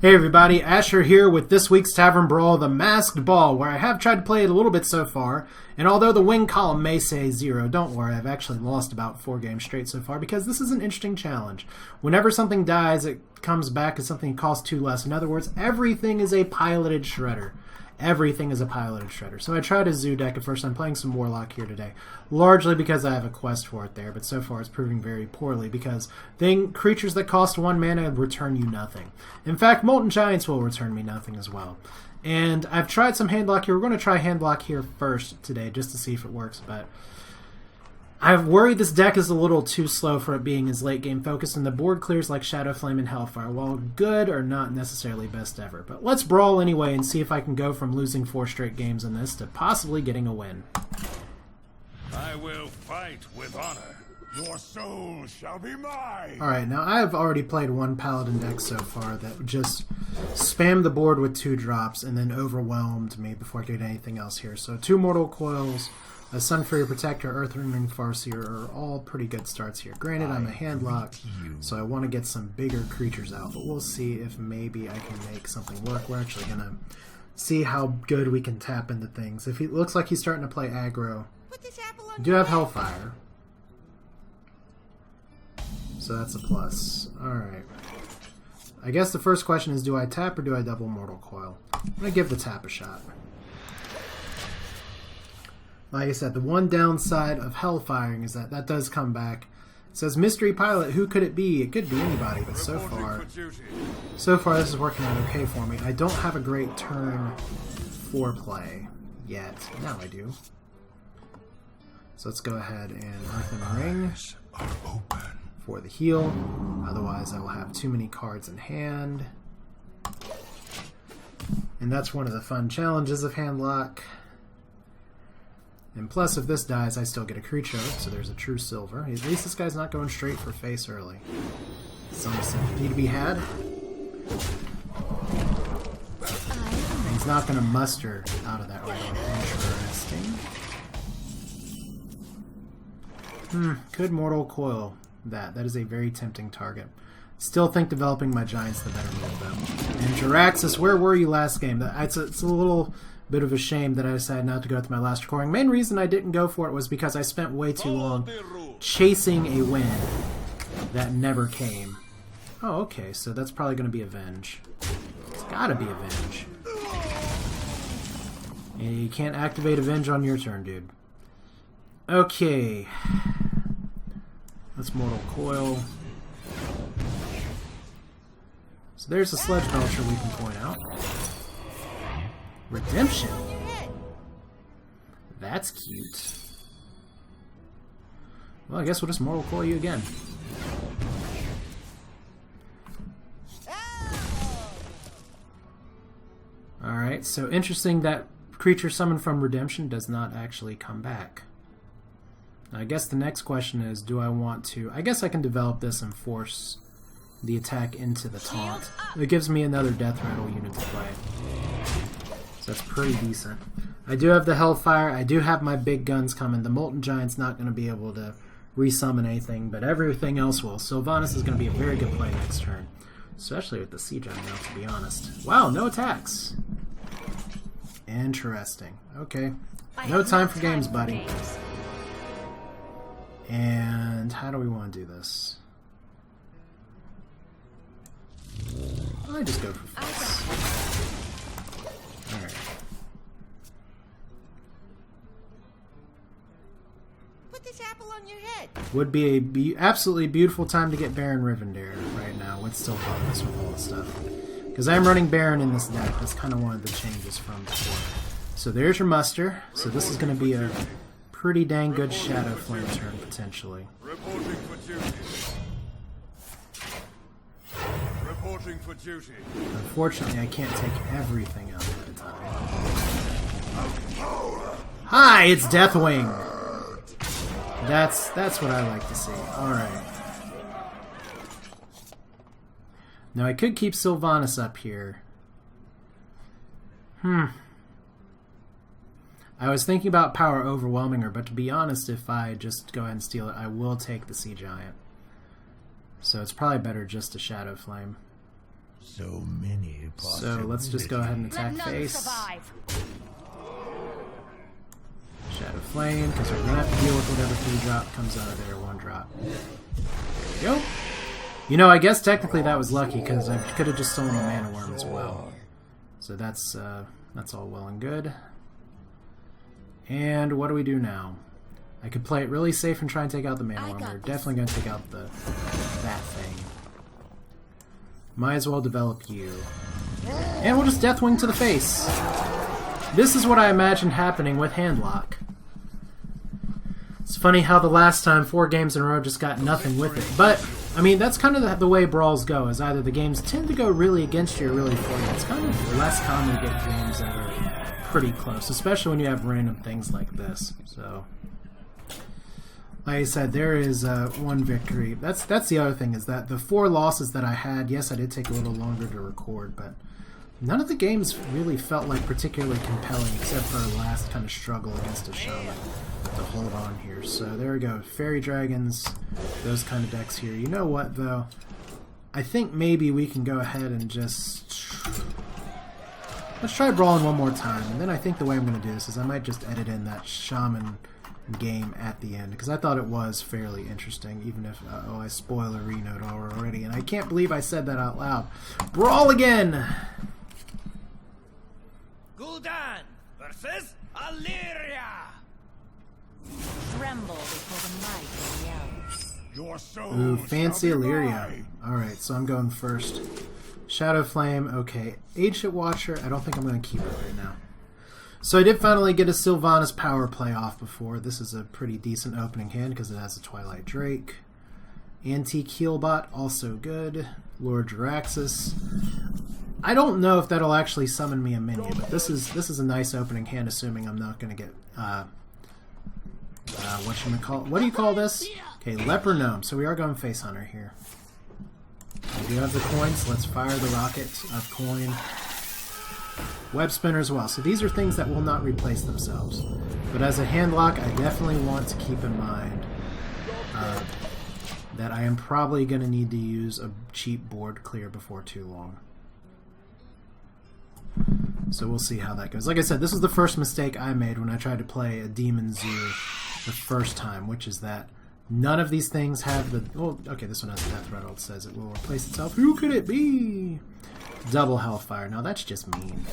Hey everybody, Asher here with this week's Tavern Brawl, the Masked Ball, where I have tried to play it a little bit so far, and although the win column may say 0, don't worry, I've actually lost about 4 games straight so far, because this is an interesting challenge. Whenever something dies, it comes back as something that costs 2 less. In other words, everything is a piloted shredder. Everything is a piloted shredder. So I tried a zoo deck at first. I'm playing some Warlock here today, largely because I have a quest for it there, but so far it's proving very poorly because creatures that cost 1 mana return you nothing. In fact, Molten Giants will return me nothing as well. And I've tried some Handlock here. We're going to try Handlock here first today just to see if it works, but I've worried this deck is a little too slow for it being as late game focused, and the board clears like Shadow Flame and Hellfire. While good, are not necessarily best ever. But let's brawl anyway and see if I can go from losing 4 straight games in this to possibly getting a win. I will fight with honor. Your soul shall be mine. Alright, now I've already played 1 Paladin deck so far that just spammed the board with 2 drops and then overwhelmed me before I could get anything else here. So 2 Mortal Coils, a Sunfury Protector, Earthring Farseer are all pretty good starts here. Granted, I'm a Handlock, so I want to get some bigger creatures out, but we'll see if maybe I can make something work. We're actually going to see how good we can tap into things. If he looks like he's starting to play aggro, I do have Hellfire, so that's a plus. Alright. I guess the first question is, do I tap or do I double Mortal Coil? I'm going to give the tap a shot. Like I said, the one downside of Hellfiring is that does come back. It says Mystery Pilot, who could it be? It could be anybody, but so far this is working out okay for me. I don't have a great turn for play yet. Now I do. So let's go ahead and Earthen Ring for the heal. Otherwise I will have too many cards in hand. And that's one of the fun challenges of Handlock. And plus, if this dies, I still get a creature, so there's a true silver. At least this guy's not going straight for face early. Some sympathy to be had. And he's not going to muster out of that right away. Interesting. Could Mortal Coil that. That is a very tempting target. Still think developing my Giants the better move, though. And Jiraxis, where were you last game? It's a little bit of a shame that I decided not to go with my last recording. Main reason I didn't go for it was because I spent way too long chasing a win that never came. Oh, okay, so that's probably going to be Avenge. It's gotta be Avenge. And you can't activate Avenge on your turn, dude. Okay. Let's Mortal Coil. So there's a Sledge Belcher we can point out. Redemption. That's cute. Well, I guess we'll just Mortal Coil you again. Alright, so interesting that creature summoned from Redemption does not actually come back. Now, I guess the next question is, do I want to... I guess I can develop this and force the attack into the taunt. It gives me another Death Rattle unit to play. So that's pretty decent. I do have the Hellfire. I do have my big guns coming. The Molten Giant's not going to be able to resummon anything, but everything else will. Sylvanas is going to be a very good play next turn. Especially with the Sea Giant now, to be honest. Wow, no attacks. Interesting. Okay. No time for games, buddy. And how do we want to do this? I just go for face. Alright. Put this apple on your head. Would be a absolutely beautiful time to get Baron Rivendare right now with Sylvanas with all this stuff. Because I'm running Baron in this deck. That's kind of one of the changes from before. So there's your muster. So this is going to be a pretty dang good Shadow Flame turn, potentially. Reporting for duty. Reporting for duty. Unfortunately, I can't take everything out at a time. Hi, it's Deathwing! That's what I like to see. Alright. Now, I could keep Sylvanas up here. I was thinking about power overwhelming her, but to be honest, if I just go ahead and steal it, I will take the Sea Giant. So it's probably better just to Shadow Flame. So many So let's just go ahead and attack Let none face. survive. Shadow Flame, because we're going to have to deal with whatever 3-drop comes out of there, 1-drop. There we go. You know, I guess technically that was lucky, because I could have just stolen the Mana Worm as well. So that's all well and good. And what do we do now? I could play it really safe and try and take out the Mana Worm. We're definitely going to take out that thing. Might as well develop you. And we'll just Deathwing to the face. This is what I imagined happening with Handlock. It's funny how the last time 4 games in a row just got nothing with it. But, I mean, that's kind of the way brawls go, is either the games tend to go really against you or really for you. It's kind of less common to get games that are pretty close, especially when you have random things like this. So, like I said, there is one victory. That's the other thing, is that the 4 losses that I had, yes, I did take a little longer to record, but none of the games really felt like particularly compelling, except for our last kind of struggle against a shaman to hold on here. So there we go. Fairy dragons, those kind of decks here. You know what, though? I think maybe we can go ahead and just... let's try brawling one more time. And then I think the way I'm going to do this is I might just edit in that shaman game at the end, because I thought it was fairly interesting, even if I spoiler-renoed already, and I can't believe I said that out loud. Brawl again! Gul'dan versus Illyria. Tremble before the might of the elves. Your soul Ooh, fancy shall be Illyria. mine. Alright, so I'm going first. Shadow Flame, okay. Ancient Watcher, I don't think I'm going to keep it right now. So I did finally get a Sylvanas power play off before. This is a pretty decent opening hand because it has a Twilight Drake. Antique Healbot, also good. Lord Jaraxxus. I don't know if that'll actually summon me a minion, but this is a nice opening hand, assuming I'm not going to get what do you call this? Okay, Leper Gnome. So we are going Face Hunter here. We do have the coins. Let's fire the rocket of coin. Web Spinner as well. So these are things that will not replace themselves. But as a Handlock, I definitely want to keep in mind that I am probably going to need to use a cheap board clear before too long. So we'll see how that goes. Like I said, this was the first mistake I made when I tried to play a Demon Zoo the first time, which is that none of these things have the... well, okay, this one has a death rattle. It says it will replace itself. Who could it be? Double Hellfire. Now that's just mean.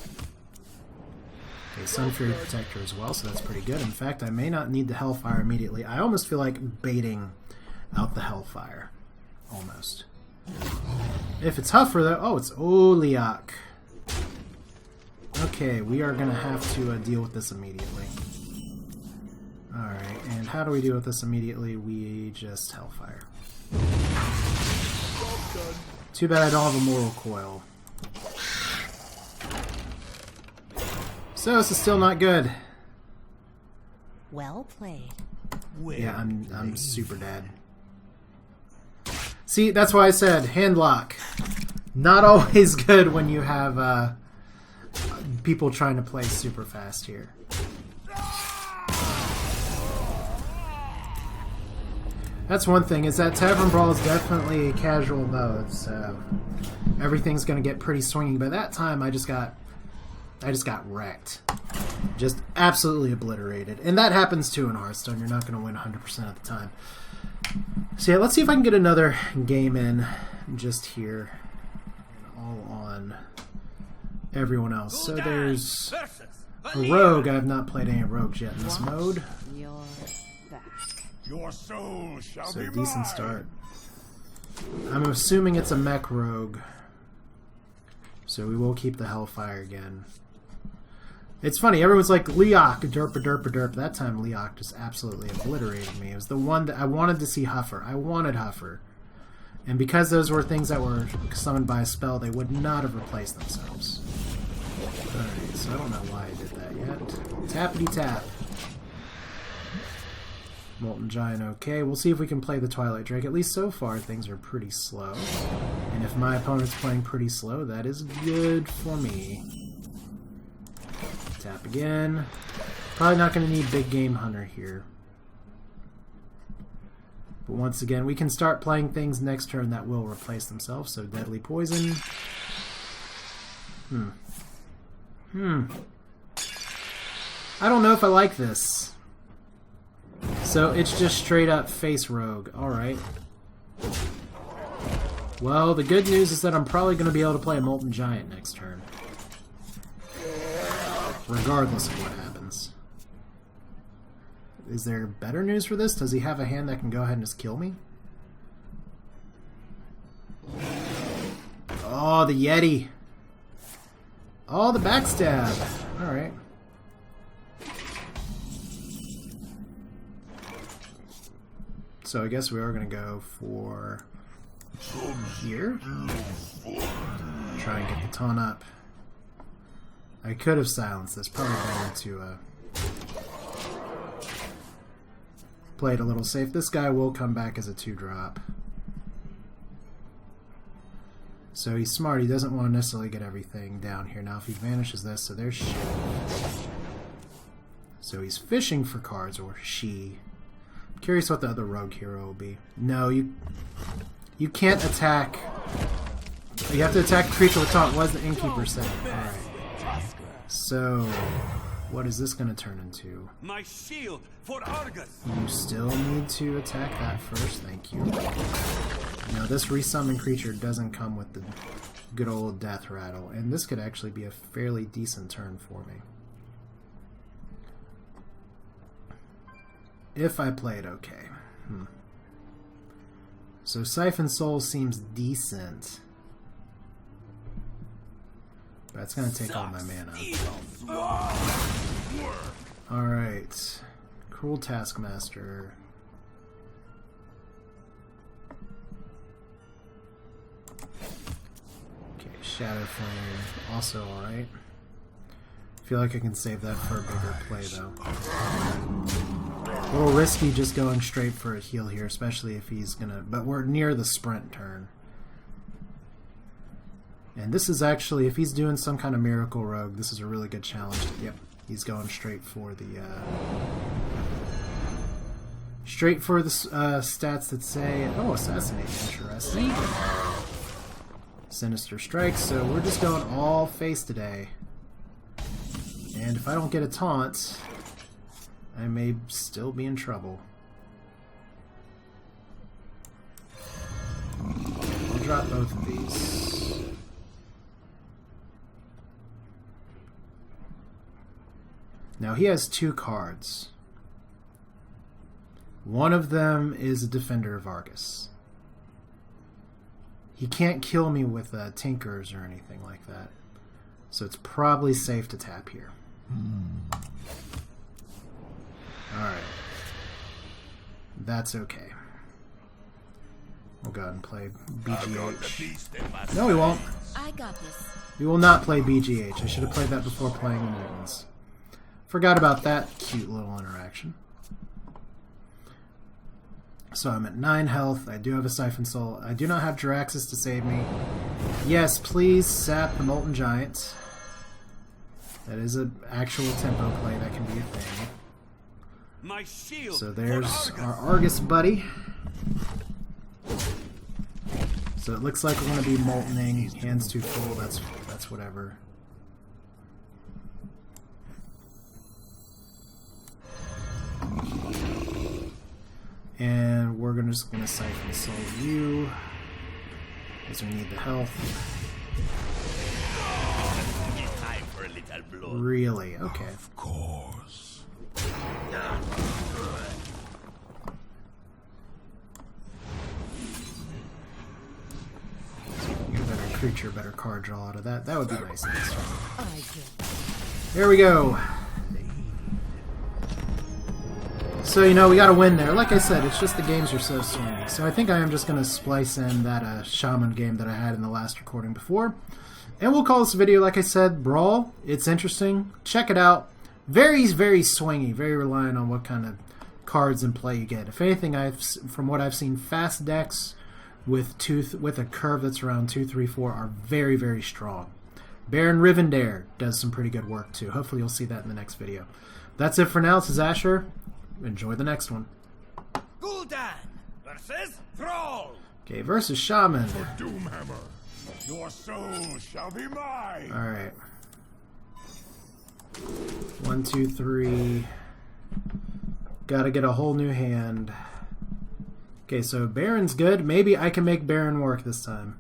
Okay, Sun Fury Protector as well, so that's pretty good. In fact, I may not need the Hellfire immediately. I almost feel like baiting out the Hellfire. Almost. If it's Huffer, though... oh, it's Oliak. Okay, we are going to have to deal with this immediately. Alright, and how do we deal with this immediately? We just Hellfire. Too bad I don't have a Mortal Coil. So this is still not good. Well played. Yeah, I'm super dead. See, that's why I said Handlock. Not always good when you have people trying to play super fast here. That's one thing, is that Tavern Brawl is definitely a casual mode, so everything's going to get pretty swingy. By that time, I just got wrecked. Just absolutely obliterated. And that happens too in Hearthstone. You're not going to win 100% of the time. So yeah, let's see if I can get another game in just here. All on everyone else. So there's a Rogue. I have not played any Rogues yet in this mode. You're back. Your soul shall So be a decent mine. start. I'm assuming it's a mech Rogue. So we will keep the Hellfire again. It's funny, everyone's like, Leok, derp, derp, derp. That time Leok just absolutely obliterated me. It was the one that I wanted to see Huffer. I wanted Huffer. And because those were things that were summoned by a spell, they would not have replaced themselves. Alright, so I don't know why I did that yet. Tappity tap. Molten Giant, okay. We'll see if we can play the Twilight Drake. At least so far, things are pretty slow. And if my opponent's playing pretty slow, that is good for me. Tap again. Probably not going to need Big Game Hunter here. But once again, we can start playing things next turn that will replace themselves. So Deadly Poison. I don't know if I like this. So it's just straight up face rogue. Alright. Well, the good news is that I'm probably going to be able to play a Molten Giant next turn. Regardless of what happens. Is there better news for this? Does he have a hand that can go ahead and just kill me? Oh, the Yeti. Oh, the backstab. Alright. So I guess we are going to go for here. Try and get the taunt up. I could have silenced this. Probably better to play it a little safe. This guy will come back as a 2-drop. So he's smart. He doesn't want to necessarily get everything down here. Now if he vanishes this, so there's shit. So he's fishing for cards, or she. I'm curious what the other rogue hero will be. No, you can't attack. You have to attack a creature with taunt. What does the innkeeper say? Alright. So, what is this going to turn into? My shield for Argus. You still need to attack that first, thank you. Now, this resummon creature doesn't come with the good old death rattle, and this could actually be a fairly decent turn for me. If I play it okay. So, Siphon Soul seems decent. But it's going to take all my mana. Alright. Cruel Taskmaster. Okay, Shadow Flame. Also alright. I feel like I can save that for a bigger play though. A little risky just going straight for a heal here, especially if he's going to... But we're near the sprint turn. And this is actually, if he's doing some kind of miracle rogue, this is a really good challenge. Yep, he's going straight for the stats that say, oh, assassinate, interesting. Sinister Strike, so we're just going all face today. And if I don't get a taunt, I may still be in trouble. I'll drop both of these. Now he has 2 cards. One of them is a Defender of Argus. He can't kill me with Tinkers or anything like that. So it's probably safe to tap here. Alright. That's okay. We'll go ahead and play BGH. No, we won't. I got this. We will not play BGH. I should have played that before playing the Mutants. Forgot about that cute little interaction. So I'm at 9 health. I do have a Siphon Soul. I do not have Jiraxis to save me. Yes, please sap the Molten Giant. That is an actual tempo play that can be a thing. My shield. So there's our Argus buddy. So it looks like we're going to be moltening. Hands too full. That's whatever. And we're just going to Siphon Soul you, because we need the health. Time for a little blood. Really? Okay. Of course. Get a better creature, better card draw out of that. That would be nice. I get. There we go. So, you know, we got a win there. Like I said, it's just the games are so swingy. So I think I am just going to splice in that Shaman game that I had in the last recording before. And we'll call this video, like I said, Brawl. It's interesting. Check it out. Very, very swingy. Very reliant on what kind of cards and play you get. If anything, from what I've seen, fast decks with a curve that's around 2, 3, 4 are very, very strong. Baron Rivendare does some pretty good work too. Hopefully you'll see that in the next video. That's it for now. This is Asher. Enjoy the next one. Gul'dan versus Thrall. Okay, versus Shaman. Doomhammer. Your soul shall be mine. Alright. 1, 2, 3. Gotta get a whole new hand. Okay, so Baron's good. Maybe I can make Baron work this time.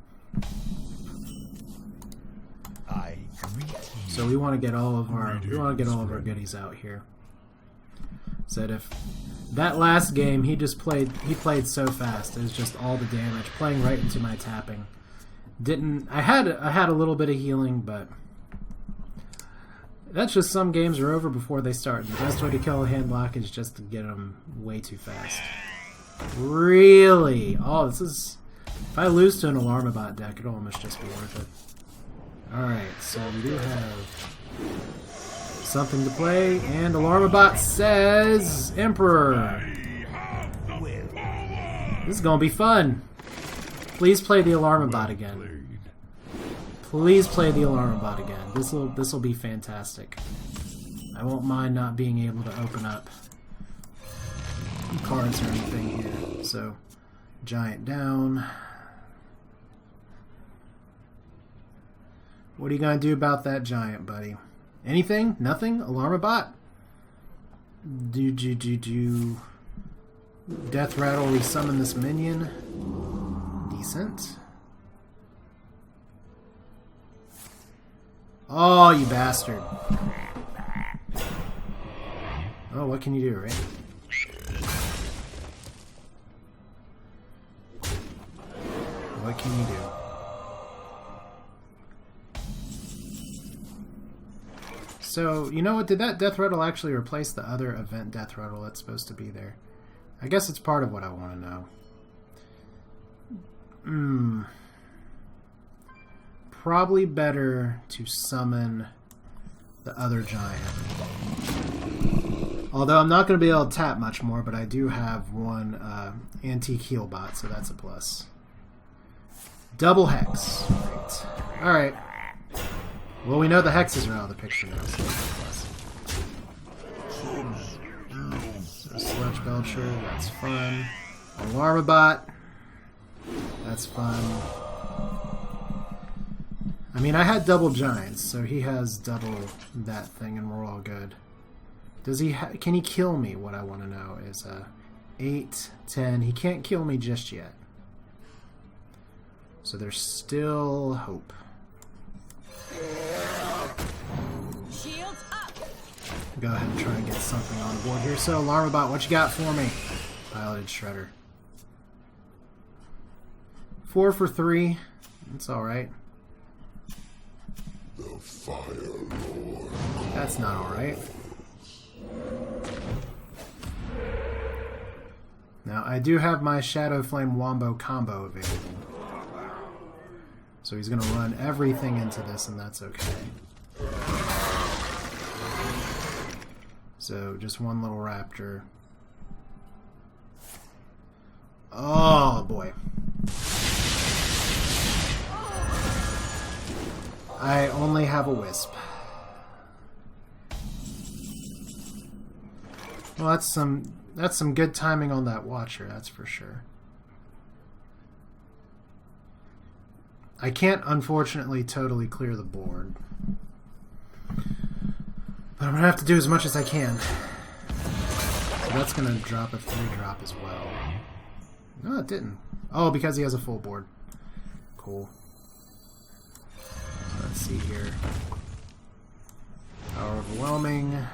So we want to get all of our goodies out here. Said if that last game he played so fast. It was just all the damage playing right into my tapping. I had a little bit of healing, but that's just some games are over before they start. The best way to kill a Handlock is just to get them way too fast. Really? Oh, this is... If I lose to an Alarmabot deck, it'll almost just be worth it. Alright, so we do have something to play, and Alarmabot says Emperor. This is gonna be fun. Please play the Alarmabot again. Please play the Alarmabot again. This'll be fantastic. I won't mind not being able to open up cards or anything here. So, Giant down. What are you gonna do about that Giant, buddy? Anything? Nothing? Alarmabot? Do Death Rattle resummon this minion? Decent. Oh, you bastard. Oh, what can you do, right? What can you do? So, you know what? Did that Death Rattle actually replace the other event Death Rattle that's supposed to be there? I guess it's part of what I want to know. Probably better to summon the other Giant. Although I'm not going to be able to tap much more, but I do have one Antique Heal Bot, so that's a plus. Double Hex. Great. Alright. Well, we know the hexes are out of the picture now, so that's a plus. So Sludge Belcher, that's fun. Alarmabot, that's fun. I mean, I had double Giants, so he has double that thing, and we're all good. Does he? Can he kill me? What I want to know is 8, 10. He can't kill me just yet. So there's still hope. Shields up. Go ahead and try and get something on the board here. So, Alarmabot, what you got for me? Piloted Shredder. 4 for 3. That's alright. The Fire Lord. That's not alright. Now, I do have my Shadow Flame Wombo combo available. So he's going to run everything into this, and that's okay. So, just one little Raptor. Oh, boy. I only have a Wisp. Well, that's some good timing on that Watcher, that's for sure. I can't, unfortunately, totally clear the board. But I'm going to have to do as much as I can. So that's going to drop a 3-drop as well. No, it didn't. Oh, because he has a full board. Cool. So let's see here. Power Overwhelming.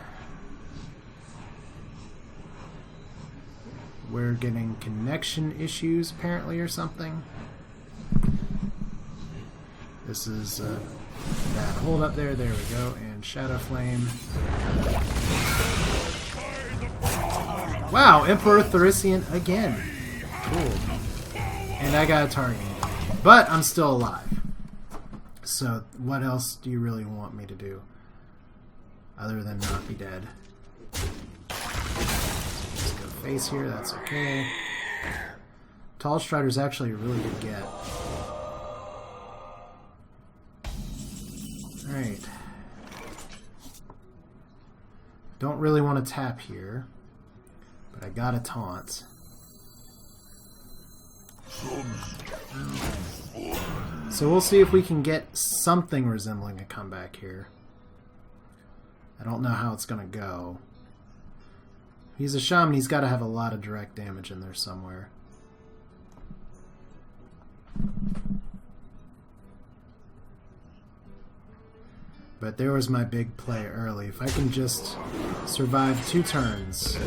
We're getting connection issues, apparently, or something. This is that hold up there. There we go. And Shadow Flame. Wow, Emperor Thurician again. Cool. And I got a target. But I'm still alive. So what else do you really want me to do? Other than not be dead. So just go face here. That's okay. Tall Strider's actually a really good get. Alright. Don't really want to tap here, but I got a taunt. So we'll see if we can get something resembling a comeback here. I don't know how it's going to go. He's a shaman, he's got to have a lot of direct damage in there somewhere. But there was my big play early. If I can just survive 2 turns.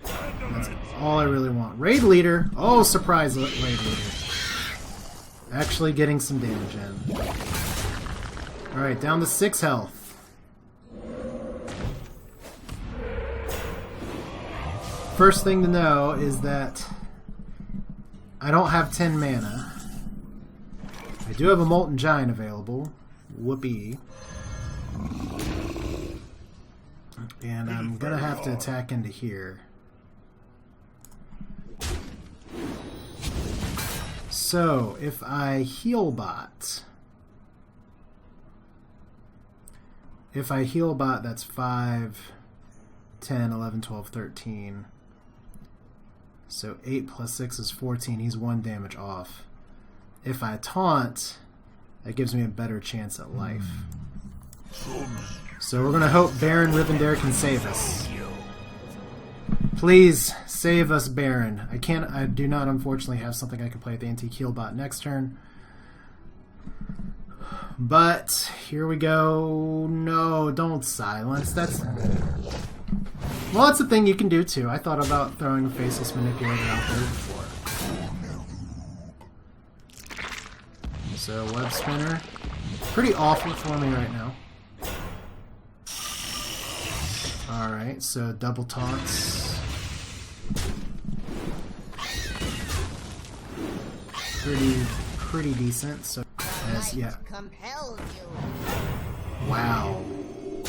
That's all I really want. Raid leader! Oh, surprise raid leader. Actually getting some damage in. Alright, down to 6 health. First thing to know is that I don't have 10 mana. I do have a Molten Giant available. Whoopee. And I'm gonna have to attack into here. So, if I heal bot... If I heal bot, that's 5, 10, 11, 12, 13. So 8 plus 6 is 14. He's 1 damage off. If I taunt, that gives me a better chance at life. So we're going to hope Baron Rivendare can save us. Please save us, Baron. I do not unfortunately have something I can play at the antique heal bot next turn. But here we go. No, don't silence. Well, that's a thing you can do too. I thought about throwing a faceless manipulator out there before. So web spinner, pretty awful for me right now. All right, so double taunts. Pretty decent. So yeah. Wow.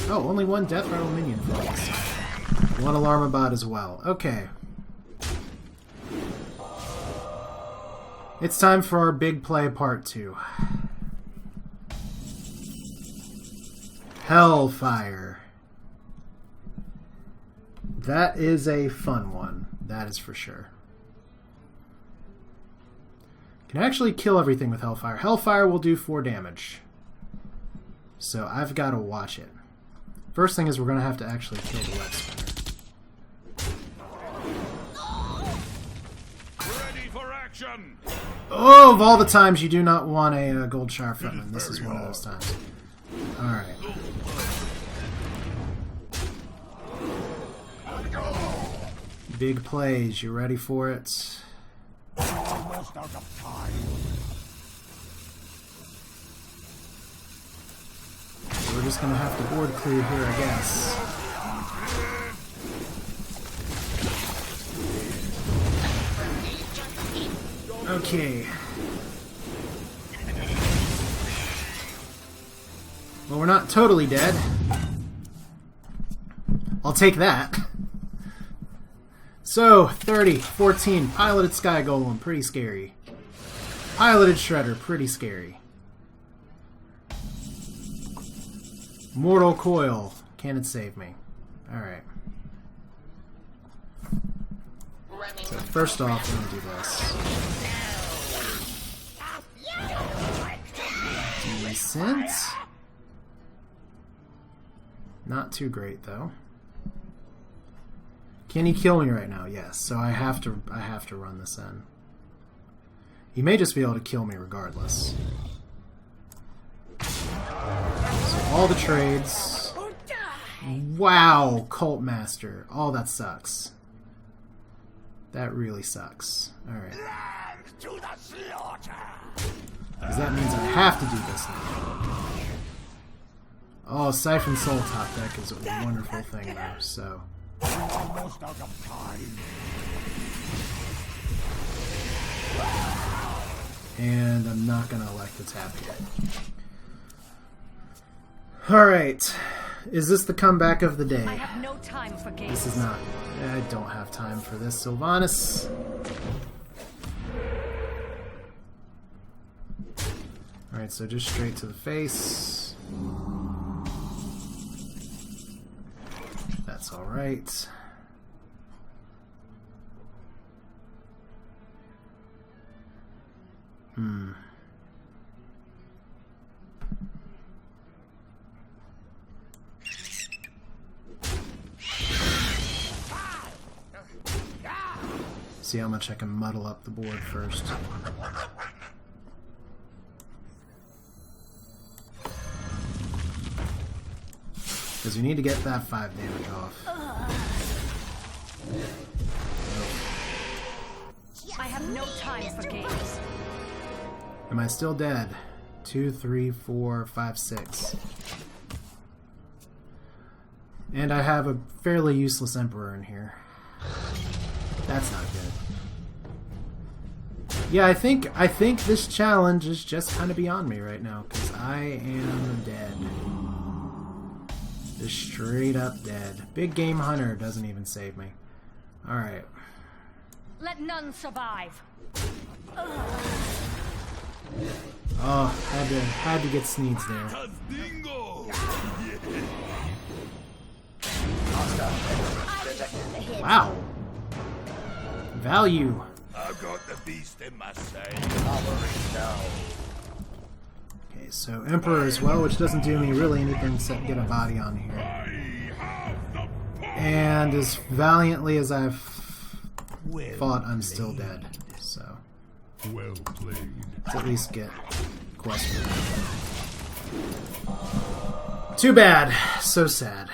Oh, only 1 death rattle minion for us. 1 alarm bot as well. Okay. It's time for our big play part 2. Hellfire. That is a fun one. That is for sure. Can actually kill everything with Hellfire. Hellfire will do 4 damage. So I've got to watch it. First thing is we're going to have to actually kill the web spinner. Ready for action. Oh, of all the times you do not want a gold shower footman, this is one of those times. Alright. Big plays, you ready for it? Almost out of time. So we're just going to have to board clear here, I guess. Okay. Well, we're not totally dead. I'll take that. So, 30, 14, piloted Sky Golem, pretty scary. Piloted Shredder, pretty scary. Mortal Coil, can it save me? Alright. So first off, I'm going to do this. Decent. Not too great, though. Can he kill me right now? Yes. So I have to run this in. He may just be able to kill me regardless. So all the trades. Wow, Cult Master. Oh, that sucks. That really sucks. Alright. Because that means I have to do this now. Oh, Siphon Soul top deck is a wonderful thing there, so. Almost out of time. And I'm not going to elect to tap here. Alright. Is this the comeback of the day? I have no time for games. This is not. I don't have time for this, Sylvanas. Alright, so just straight to the face. That's alright. See how much I can muddle up the board first. Because we need to get that 5 damage off. I have no time for games. Am I still dead? 2, 3, 4, 5, 6. And I have a fairly useless Emperor in here. That's not good. Yeah, I think this challenge is just kind of beyond me right now, because I am dead. Just straight up dead. Big Game Hunter doesn't even save me. Alright. Let none survive. Oh, had to get Sneeds there. Wow. Value. I've got the beast in my sight. Okay, so Emperor as well, which doesn't do me really anything except get a body on here. And as valiantly as I've fought, I'm still dead. So Well played. let's at least get quest. Too bad. So sad.